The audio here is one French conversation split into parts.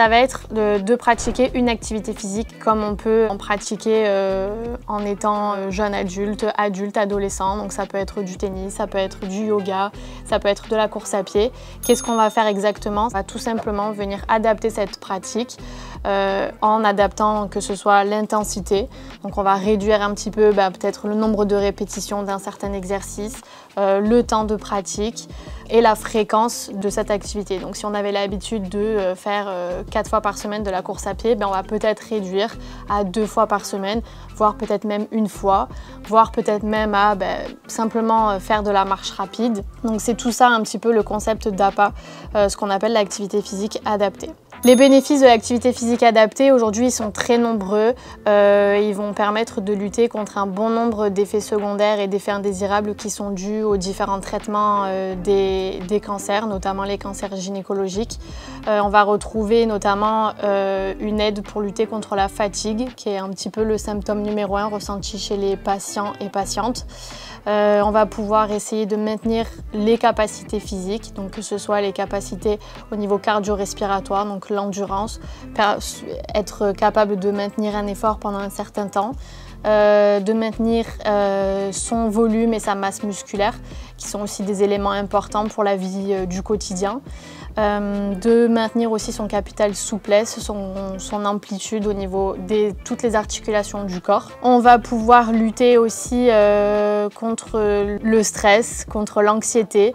ça va être de pratiquer une activité physique comme on peut en pratiquer en étant jeune adulte, adolescent. Donc ça peut être du tennis, ça peut être du yoga, ça peut être de la course à pied. Qu'est-ce qu'on va faire exactement? On va tout simplement venir adapter cette pratique en adaptant que ce soit l'intensité. Donc on va réduire un petit peu peut-être le nombre de répétitions d'un certain exercice, le temps de pratique et la fréquence de cette activité. Donc si on avait l'habitude de faire 4 fois par semaine de la course à pied, on va peut-être réduire à 2 fois par semaine, voire peut-être même 1 fois, voire peut-être même à simplement faire de la marche rapide. Donc c'est tout ça un petit peu le concept d'APA, ce qu'on appelle l'activité physique adaptée. Les bénéfices de l'activité physique adaptée, aujourd'hui, ils sont très nombreux. Ils vont permettre de lutter contre un bon nombre d'effets secondaires et d'effets indésirables qui sont dus aux différents traitements des cancers, notamment les cancers gynécologiques. On va retrouver notamment une aide pour lutter contre la fatigue, qui est un petit peu le symptôme numéro 1 ressenti chez les patients et patientes. On va pouvoir essayer de maintenir les capacités physiques, donc que ce soit les capacités au niveau cardio-respiratoire, donc l'endurance, être capable de maintenir un effort pendant un certain temps, de maintenir son volume et sa masse musculaire, qui sont aussi des éléments importants pour la vie du quotidien. De maintenir aussi son capital souplesse, son amplitude au niveau de toutes les articulations du corps. On va pouvoir lutter aussi contre le stress, contre l'anxiété,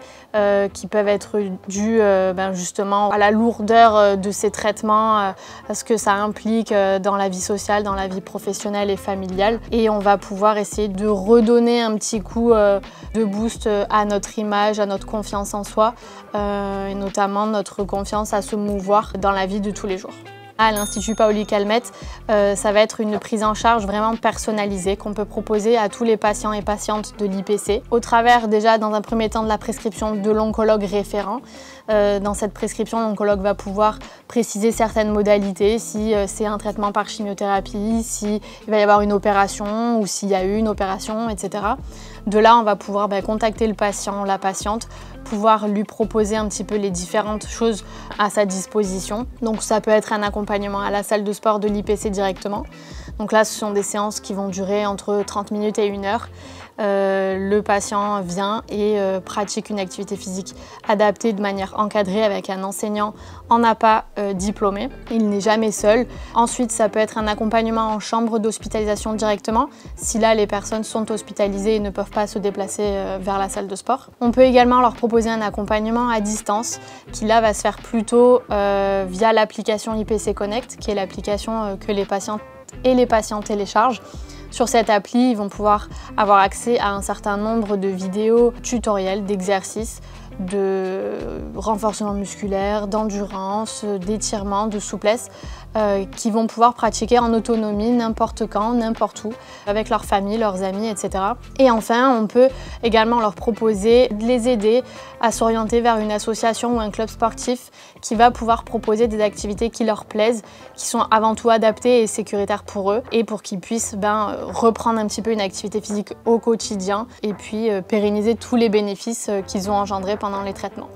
qui peuvent être dus justement à la lourdeur de ces traitements, à ce que ça implique dans la vie sociale, dans la vie professionnelle et familiale. Et on va pouvoir essayer de redonner un petit coup de boost à notre image, à notre confiance en soi, et notamment notre confiance à se mouvoir dans la vie de tous les jours. À l'Institut Paoli-Calmettes, ça va être une prise en charge vraiment personnalisée qu'on peut proposer à tous les patients et patientes de l'IPC, au travers déjà dans un premier temps de la prescription de l'oncologue référent. Dans cette prescription, l'oncologue va pouvoir préciser certaines modalités, si c'est un traitement par chimiothérapie, s'il va y avoir une opération ou s'il y a eu une opération, etc. De là, on va pouvoir contacter le patient, la patiente, pouvoir lui proposer un petit peu les différentes choses à sa disposition. Donc ça peut être un accompagnement à la salle de sport de l'IPC directement. Donc là, ce sont des séances qui vont durer entre 30 minutes et 1 heure. Le patient vient et pratique une activité physique adaptée de manière encadrée avec un enseignant en APA diplômé. Il n'est jamais seul. Ensuite, ça peut être un accompagnement en chambre d'hospitalisation directement, si là les personnes sont hospitalisées et ne peuvent pas se déplacer vers la salle de sport. On peut également leur proposer un accompagnement à distance, qui là va se faire plutôt via l'application IPC Connect, qui est l'application que les patients et les patients téléchargent. Sur cette appli, ils vont pouvoir avoir accès à un certain nombre de vidéos tutoriels, d'exercices, de renforcement musculaire, d'endurance, d'étirement, de souplesse, qui vont pouvoir pratiquer en autonomie n'importe quand, n'importe où, avec leur famille, leurs amis, etc. Et enfin, on peut également leur proposer de les aider à s'orienter vers une association ou un club sportif qui va pouvoir proposer des activités qui leur plaisent, qui sont avant tout adaptées et sécuritaires pour eux, et pour qu'ils puissent reprendre un petit peu une activité physique au quotidien et puis pérenniser tous les bénéfices qu'ils ont engendrés pendant les traitements.